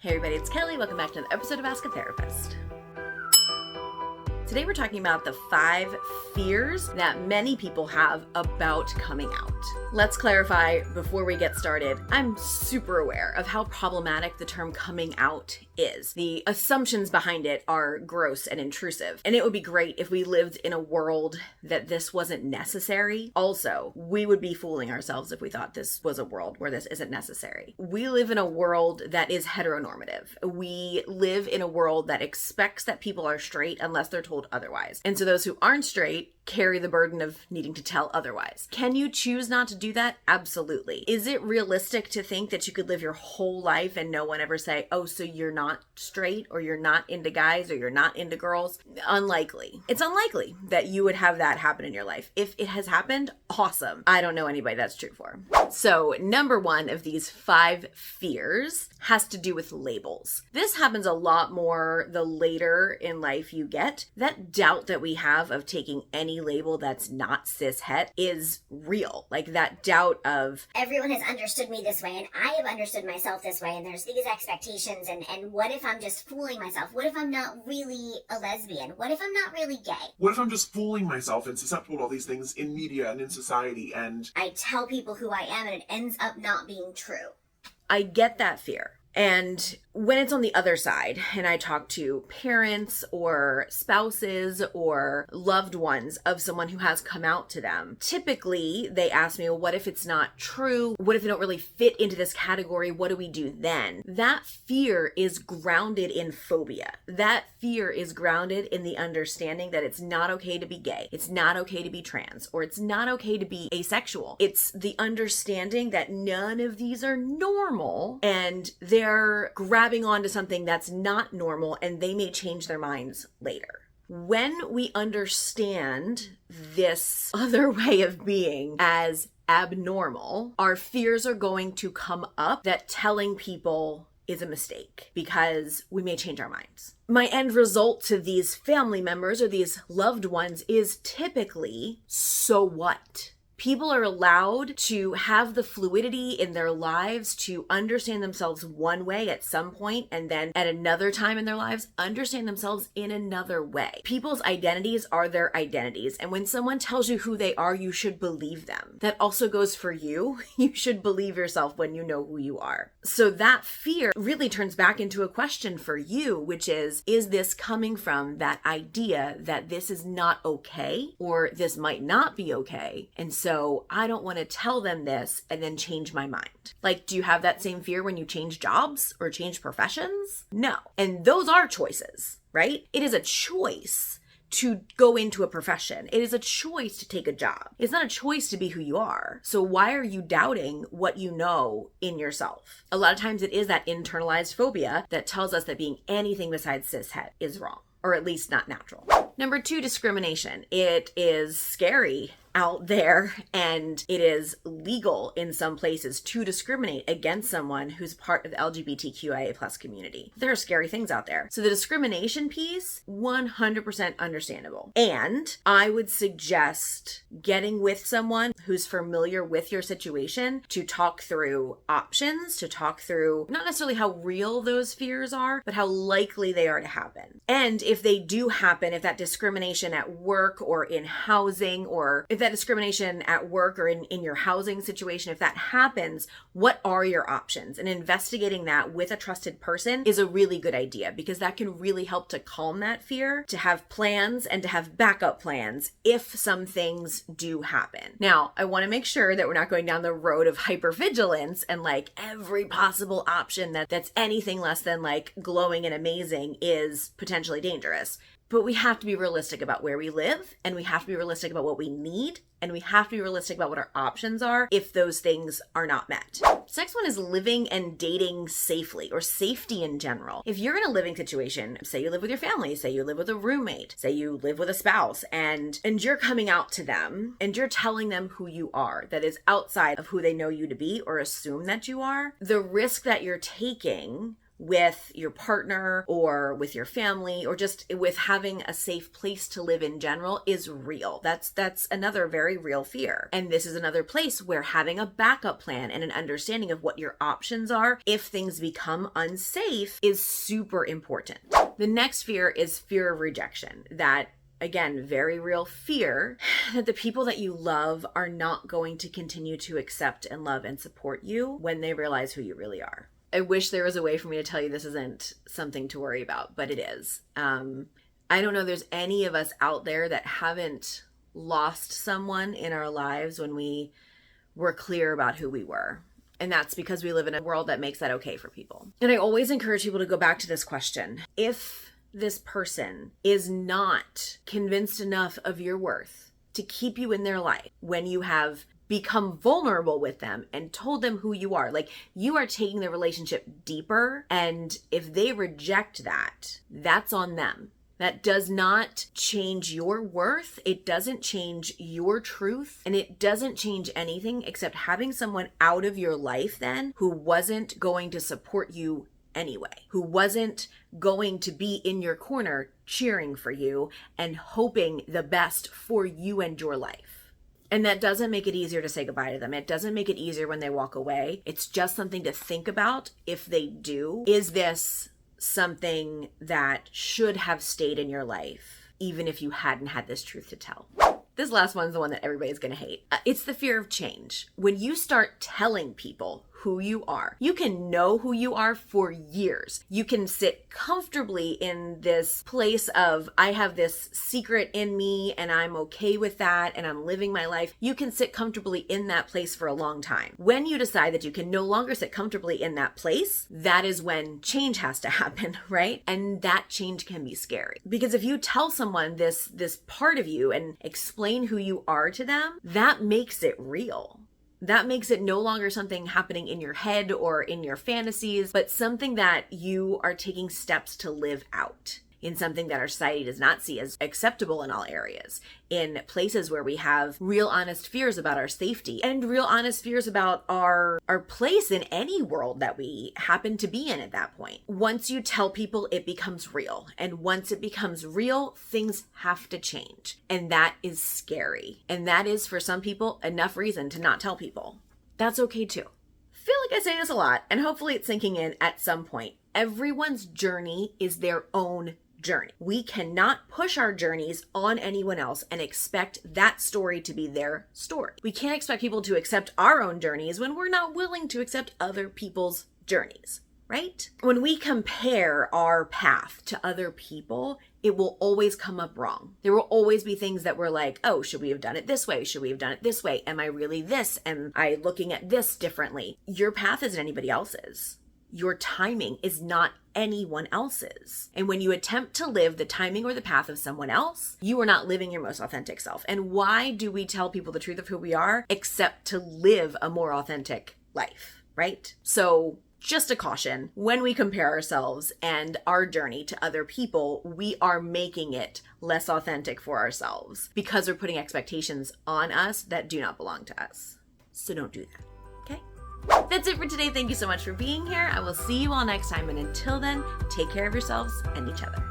Hey everybody, it's Kelly. Welcome back to another episode of Ask a Therapist. Today we're talking about the 5 fears that many people have about coming out. Let's clarify before we get started, I'm super aware of how problematic the term coming out is. The assumptions behind it are gross and intrusive, and it would be great if we lived in a world that this wasn't necessary. Also, we would be fooling ourselves if we thought this was a world where this isn't necessary. We live in a world that is heteronormative. We live in a world that expects that people are straight unless they're told otherwise. And so those who aren't straight carry the burden of needing to tell otherwise. Can you choose not to do that? Absolutely. Is it realistic to think that you could live your whole life and no one ever say, oh, so you're not straight, or you're not into guys, or you're not into girls? Unlikely. It's unlikely that you would have that happen in your life. If it has happened, awesome. I don't know anybody that's true for. So number 1 of these 5 fears has to do with labels. This happens a lot more the later in life you get. That doubt that we have of taking any label that's not cis het is real. Like that doubt of everyone has understood me this way and I have understood myself this way, and there's these expectations, and what if I'm just fooling myself? What if I'm not really a lesbian? What if I'm not really gay? What if I'm just fooling myself and susceptible to all these things in media and in society, and I tell people who I am and it ends up not being true. I get that fear. And when it's on the other side and I talk to parents or spouses or loved ones of someone who has come out to them, typically they ask me, well, what if it's not true? What if they don't really fit into this category? What do we do then? That fear is grounded in phobia. That fear is grounded in the understanding that it's not okay to be gay. It's not okay to be trans, or it's not okay to be asexual. It's the understanding that none of these are normal, and they're grabbing onto something that's not normal, and they may change their minds later. When we understand this other way of being as abnormal, our fears are going to come up that telling people is a mistake because we may change our minds. My end result to these family members or these loved ones is typically, so what? People are allowed to have the fluidity in their lives to understand themselves one way at some point, and then at another time in their lives, understand themselves in another way. People's identities are their identities. And when someone tells you who they are, you should believe them. That also goes for you. You should believe yourself when you know who you are. So that fear really turns back into a question for you, which is this coming from that idea that this is not okay, or this might not be okay? And so I don't want to tell them this and then change my mind. Like, do you have that same fear when you change jobs or change professions? No. And those are choices, right? It is a choice to go into a profession. It is a choice to take a job. It's not a choice to be who you are. So why are you doubting what you know in yourself? A lot of times it is that internalized phobia that tells us that being anything besides cis het is wrong, or at least not natural. Number 2, discrimination. It is scary out there, and it is legal in some places to discriminate against someone who's part of the LGBTQIA plus community. There are scary things out there. So the discrimination piece, 100% understandable. And I would suggest getting with someone who's familiar with your situation to talk through options, to talk through not necessarily how real those fears are, but how likely they are to happen. And if they do happen, if that discrimination at work or in housing, or if that discrimination at work or in your housing situation, if that happens, what are your options? And investigating that with a trusted person is a really good idea, because that can really help to calm that fear, to have plans and to have backup plans if some things do happen. Now, I want to make sure that we're not going down the road of hypervigilance and like every possible option that's anything less than like glowing and amazing is potentially dangerous. But we have to be realistic about where we live, and we have to be realistic about what we need, and we have to be realistic about what our options are if those things are not met. Next one is living and dating safely, or safety in general. If you're in a living situation, say you live with your family, say you live with a roommate, say you live with a spouse, and you're coming out to them and you're telling them who you are that is outside of who they know you to be or assume that you are, the risk that you're taking with your partner or with your family or just with having a safe place to live in general is real. That's another very real fear. And this is another place where having a backup plan and an understanding of what your options are if things become unsafe is super important. The next fear is fear of rejection. That, again, very real fear that the people that you love are not going to continue to accept and love and support you when they realize who you really are. I wish there was a way for me to tell you this isn't something to worry about, but it is. I don't know there's any of us out there that haven't lost someone in our lives when we were clear about who we were. And that's because we live in a world that makes that okay for people. And I always encourage people to go back to this question. If this person is not convinced enough of your worth to keep you in their life when you have become vulnerable with them and told them who you are, like you are taking the relationship deeper, and if they reject that, that's on them. That does not change your worth. It doesn't change your truth, and it doesn't change anything except having someone out of your life then who wasn't going to support you anyway, who wasn't going to be in your corner cheering for you and hoping the best for you and your life. And that doesn't make it easier to say goodbye to them. It doesn't make it easier when they walk away. It's just something to think about if they do. Is this something that should have stayed in your life, even if you hadn't had this truth to tell? This last one's the one that everybody's going to hate. It's the fear of change. When you start telling people who you are, you can know who you are for years. You can sit comfortably in this place of, I have this secret in me and I'm okay with that and I'm living my life. You can sit comfortably in that place for a long time. When you decide that you can no longer sit comfortably in that place, that is when change has to happen, right? And that change can be scary. Because if you tell someone this part of you and explain who you are to them, that makes it real. That makes it no longer something happening in your head or in your fantasies, but something that you are taking steps to live out in something that our society does not see as acceptable in all areas, in places where we have real honest fears about our safety and real honest fears about our place in any world that we happen to be in at that point. Once you tell people, it becomes real. And once it becomes real, things have to change. And that is scary. And that is, for some people, enough reason to not tell people. That's okay too. I feel like I say this a lot, and hopefully it's sinking in at some point. Everyone's journey is their own journey. We cannot push our journeys on anyone else and expect that story to be their story. We can't expect people to accept our own journeys when we're not willing to accept other people's journeys, right? When we compare our path to other people, it will always come up wrong. There will always be things that we're like, oh, should we have done it this way? Should we have done it this way? Am I really this? Am I looking at this differently? Your path isn't anybody else's. Your timing is not anyone else's. And when you attempt to live the timing or the path of someone else, you are not living your most authentic self. And why do we tell people the truth of who we are except to live a more authentic life, right? So just a caution, when we compare ourselves and our journey to other people, we are making it less authentic for ourselves because we're putting expectations on us that do not belong to us. So don't do that. That's it for today. Thank you so much for being here. I will see you all next time. And until then, take care of yourselves and each other.